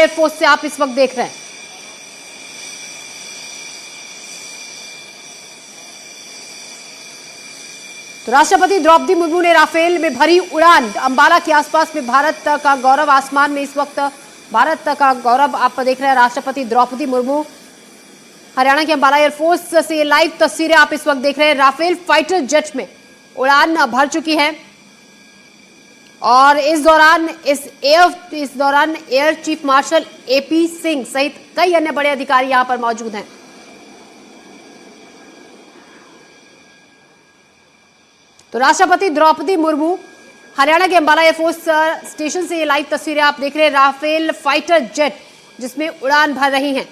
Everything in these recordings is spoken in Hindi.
एयरफोर्स से आप इस वक्त देख रहे हैं। तो राष्ट्रपति द्रौपदी मुर्मू ने राफेल में भरी उड़ान। अंबाला के आसपास में भारत का गौरव, आसमान में इस वक्त भारत का गौरव आप देख रहे हैं। राष्ट्रपति द्रौपदी मुर्मू हरियाणा के अंबाला एयरफोर्स से लाइव तस्वीरें आप इस वक्त देख रहे हैं। राफेल फाइटर जेट में उड़ान भर चुकी है और इस दौरान air chief marshal AP Singh सहित कई अन्य बड़े अधिकारी यहां पर मौजूद हैं। तो राष्ट्रपति द्रौपदी मुर्मू हरियाणा के अंबाला एयरफोर्स स्टेशन से ये लाइव तस्वीरें आप देख रहे हैं। राफेल फाइटर जेट जिसमें उड़ान भर रही हैं।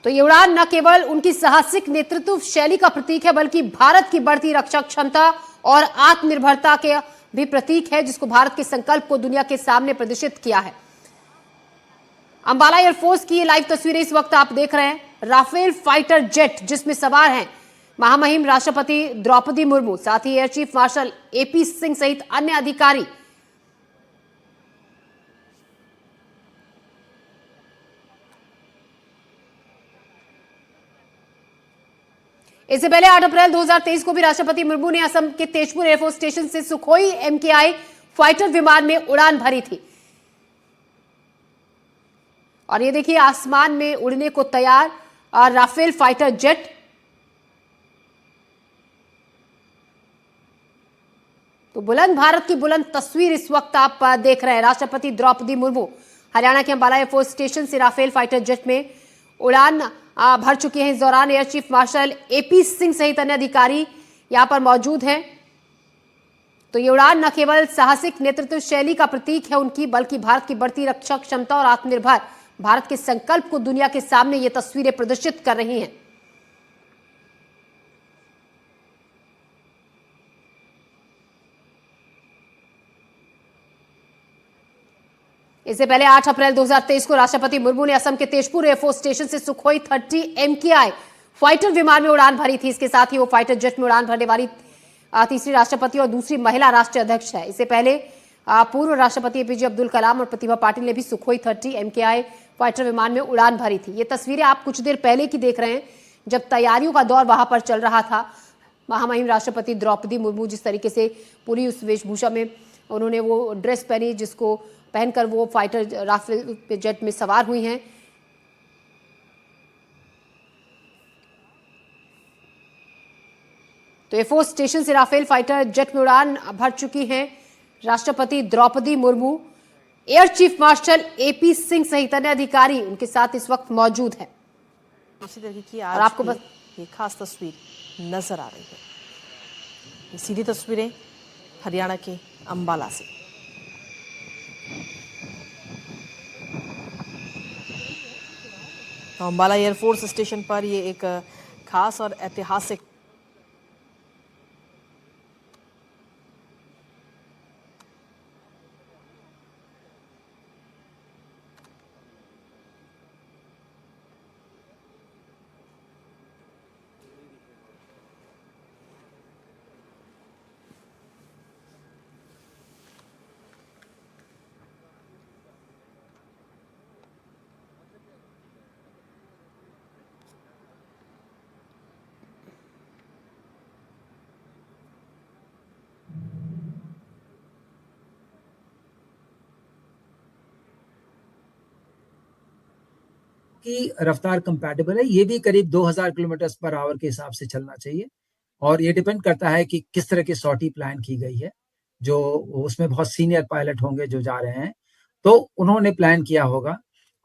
तो ये उड़ान न केवल उनकी साहसिक नेतृत्व शैली का प्रतीक है, बल्कि भारत की बढ़ती रक्षा क्षमता और आत्मनिर्भरता के भी प्रतीक है, जिसको भारत के संकल्प को दुनिया के सामने प्रदर्शित किया है। अंबाला एयरफोर्स की लाइव तस्वीरें इस वक्त आप देख रहे हैं। राफेल फाइटर जेट जिसमें सवार हैं महामहिम राष्ट्रपति द्रौपदी मुर्मू, साथ ही air chief marshal AP Singh सहित अन्य अधिकारी। इससे पहले 8 अप्रैल 2023 को भी राष्ट्रपति मुर्मू ने असम के तेजपुर एयरफोर्स स्टेशन से सुखोई MKI फाइटर विमान में उड़ान भरी थी। और ये देखिए आसमान में उड़ने को तैयार राफेल फाइटर जेट। तो बुलंद भारत की बुलंद तस्वीर इस वक्त आप देख रहे हैं। राष्ट्रपति द्रौपदी मुर्मू हरियाणा के अंबाला एयरफोर्स स्टेशन से राफेल फाइटर जेट में उड़ान भर चुके हैं। इस दौरान air chief marshal AP Singh सहित अन्य अधिकारी यहां पर मौजूद हैं। तो ये उड़ान न केवल साहसिक नेतृत्व शैली का प्रतीक है उनकी, बल्कि भारत की बढ़ती रक्षा क्षमता और आत्मनिर्भर भारत के संकल्प को दुनिया के सामने ये तस्वीरें प्रदर्शित कर रही हैं। इससे पहले 8 अप्रैल 2023 को राष्ट्रपति मुर्मू ने असम के तेजपुर एयरफोर्स स्टेशन से सुखोई 30 MKI फाइटर विमान में उड़ान भरी थी। इसके साथ ही वो फाइटर जेट में उड़ान भरने वाली तीसरी राष्ट्रपति और दूसरी महिला राष्ट्रीय अध्यक्ष है। इससे पहले पूर्व राष्ट्रपति APJ अब्दुल कलाम और प्रतिभा पाटिल ने भी सुखोई 30 MKI फाइटर विमान में उड़ान भरी थी। ये तस्वीरें आप कुछ देर पहले की देख रहे हैं, जब तैयारियों का दौर वहां पर चल रहा था। महामहिम राष्ट्रपति द्रौपदी मुर्मू जिस तरीके से पूरी उस वेशभूषा में उन्होंने वो ड्रेस पहनी, जिसको पहनकर वो फाइटर राफेल जेट में सवार हुई हैं। तो एयरफोर्स स्टेशन से राफेल फाइटर जेट में उड़ान भर चुकी हैं राष्ट्रपति Droupadi Murmu. Air chief marshal AP Singh सहित अन्य अधिकारी उनके साथ इस वक्त मौजूद हैं। इसी तरह की आज और आपको बस ये खास तस्वीर नजर आ रही है। ये सीधी तस्वीरें हरियाणा के अंबाला से। तो अंबाला एयरफोर्स स्टेशन पर ये एक खास और ऐतिहासिक की रफ्तार कंपैटिबल है। ये भी करीब 2000 किलोमीटर पर आवर के हिसाब से चलना चाहिए और ये डिपेंड करता है कि किस तरह की सॉर्टी प्लान की गई है। जो उसमें बहुत सीनियर पायलट होंगे जो जा रहे हैं, तो उन्होंने प्लान किया होगा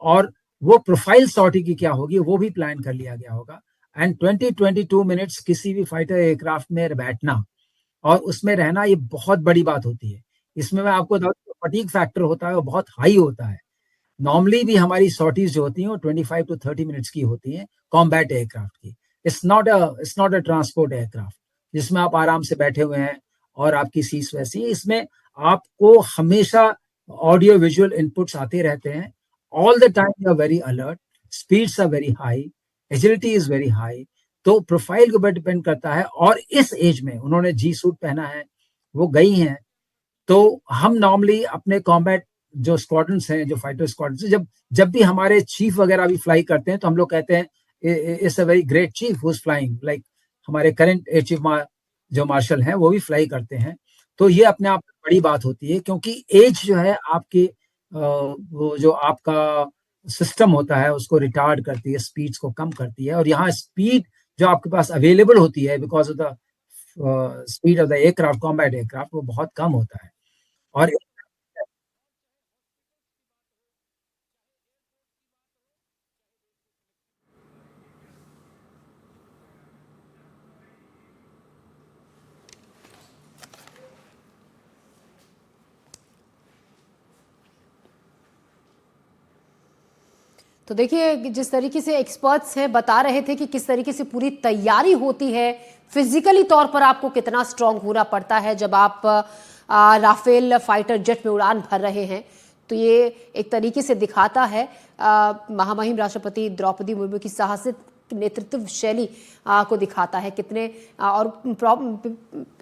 और वो प्रोफाइल सॉर्टी की क्या होगी वो भी प्लान कर लिया गया होगा। एंड 22 मिनट्स किसी भी फाइटर एयरक्राफ्ट में बैठना और उसमें रहना ये बहुत बड़ी बात होती है। इसमें मैं आपको बताऊं, फटीग फैक्टर होता है वो बहुत हाई होता है। नॉर्मली भी हमारी सॉर्टीज जो होती हैं वो 25 to 30 मिनट्स की होती हैं कॉम्बैट एयरक्राफ्ट की। It's not a transport aircraft जिसमें आप आराम से बैठे हुए हैं और आपकी सीट्स वैसी है। इसमें आपको हमेशा ऑडियो विजुअल इनपुट्स आते रहते हैं all the time you are very alert, speeds are very high, agility is very high. तो प्रोफाइल के ऊपर डिपेंड करता है। और इस एज में उन्होंने जी सूट पहना है, वो गई हैं। तो हम नॉर्मली अपने कॉम्बैट जो स्क्वाड्रन्स हैं, जो फाइटर स्क्वाड्रन्स हैं, जब जब भी हमारे चीफ वगैरह भी फ्लाई करते हैं तो हम लोग कहते हैं it's a very great chief who is flying, like हमारे करंट एयर चीफ जो मार्शल हैं वो भी फ्लाई करते हैं। तो ये अपने आप में बड़ी बात होती है, क्योंकि एज जो है आपके वो जो आपका सिस्टम होता है उसको रिटार्ड करती है, स्पीड्स को कम करती है। और यहाँ स्पीड जो आपके पास अवेलेबल होती है because of the speed of the aircraft, combat aircraft, वो बहुत कम होता है। और तो देखिए, जिस तरीके से एक्सपर्ट्स हैं बता रहे थे कि किस तरीके से पूरी तैयारी होती है, फिजिकली तौर पर आपको कितना स्ट्रांग होना पड़ता है जब आप राफेल फाइटर जेट में उड़ान भर रहे हैं। तो ये एक तरीके से दिखाता है महामहिम राष्ट्रपति द्रौपदी मुर्मू की साहसिक नेतृत्व शैली को दिखाता है कितने और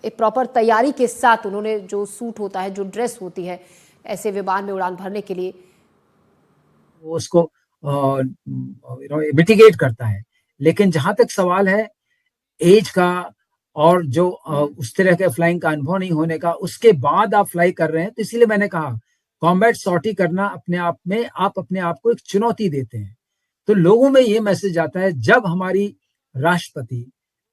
एक प्रॉपर तैयारी के साथ उन्होंने जो सूट होता है, जो ड्रेस होती है ऐसे विमान में उड़ान भरने के लिए, वो उसको मिटिगेट करता है। लेकिन जहां तक सवाल है एज का और जो उस तरह के फ्लाइंग का अनुभव नहीं होने का, उसके बाद आप फ्लाई कर रहे हैं, तो इसीलिए मैंने कहा कॉम्बैट सॉर्टी करना अपने आप में आप अपने आप को एक चुनौती देते हैं। तो लोगों में ये मैसेज आता है जब हमारी राष्ट्रपति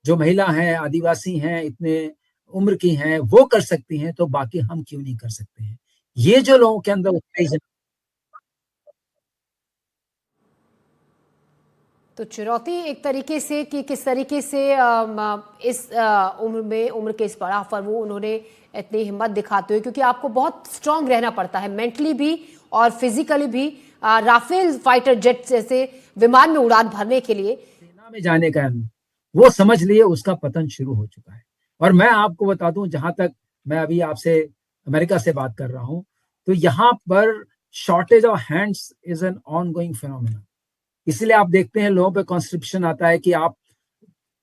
जो महिला हैं, आदिवासी हैं, इतने उम्र की हैं, वो कर सकती हैं तो बाकी हम क्यों नहीं कर सकते हैं। ये जो लोगों के अंदर उत्तेजना, तो चुनौती एक तरीके से कि किस तरीके से इस उम्र के इस पड़ाव पर वो उन्होंने इतनी हिम्मत दिखाते हुए, क्योंकि आपको बहुत स्ट्रांग रहना पड़ता है मेंटली भी और फिजिकली भी राफेल फाइटर जेट जैसे विमान में उड़ान भरने के लिए। सेना में जाने का वो समझ लिए उसका पतन शुरू हो चुका है। और मैं आपको बता दूं, जहां तक मैं अभी आपसे अमेरिका से बात कर रहा हूं, तो यहाँ पर shortage of hands is an on going phenomena. इसलिए आप देखते हैं लोगों पे कॉन्स्क्रिप्शन आता है कि आप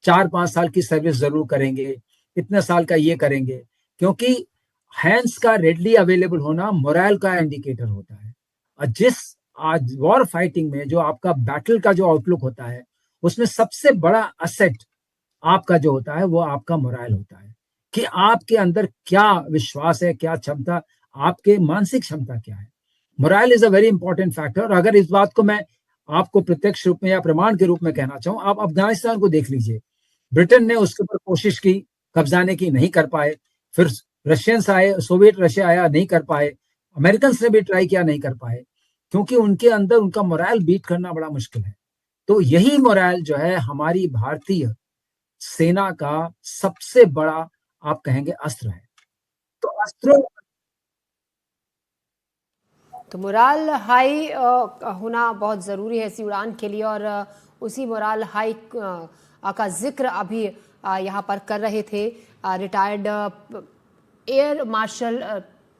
4-5 साल की सर्विस जरूर करेंगे, इतने साल का ये करेंगे, क्योंकि हैंड्स का रेडली अवेलेबल होना मोरल का इंडिकेटर होता है। और जिस आज वॉर फाइटिंग में जो आपका बैटल का जो आउटलुक होता है, उसमें सबसे बड़ा असेट आपका जो होता है वो आपका मोरल होता है, कि आपके अंदर क्या विश्वास है, क्या क्षमता, आपके मानसिक क्षमता क्या है। Moral is a very important factor. और अगर इस बात को मैं आपको प्रत्यक्ष रूप में या प्रमाण के रूप में कहना चाहूं, आप अफगानिस्तान को देख लीजिए। ब्रिटेन ने उसके ऊपर कोशिश की कब्जाने की, नहीं कर पाए। फिर रशियंस आए, सोवियत रशिया आया, नहीं कर पाए। अमेरिकन ने भी ट्राई किया, नहीं कर पाए, क्योंकि उनके अंदर उनका मोरल बीट करना बड़ा मुश्किल है। तो यही मोरल जो है हमारी भारतीय सेना का सबसे बड़ा आप कहेंगे अस्त्र है। तो अस्त्रों तो मोराल हाई होना बहुत ज़रूरी है ऐसी उड़ान के लिए, और उसी मोराल हाई का जिक्र अभी यहाँ पर कर रहे थे रिटायर्ड एयर मार्शल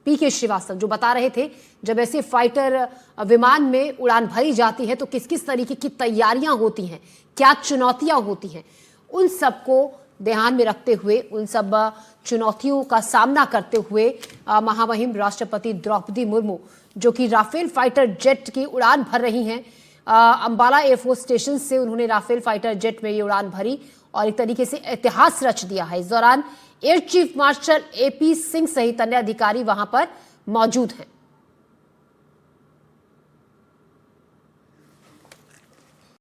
पीके श्रीवास्तव, जो बता रहे थे जब ऐसे फाइटर विमान में उड़ान भरी जाती है तो किस किस तरीके की तैयारियां होती हैं, क्या चुनौतियां होती हैं, उन सबको ध्यान में रखते हुए, उन सब चुनौतियों का सामना करते हुए महामहिम राष्ट्रपति द्रौपदी मुर्मू, जो कि राफेल फाइटर जेट की उड़ान भर रही हैं, अंबाला एयरफोर्स स्टेशन से उन्होंने राफेल फाइटर जेट में ये उड़ान भरी और एक तरीके से इतिहास रच दिया है। इस दौरान air chief marshal AP Singh सहित अन्य अधिकारी वहां पर मौजूद हैं।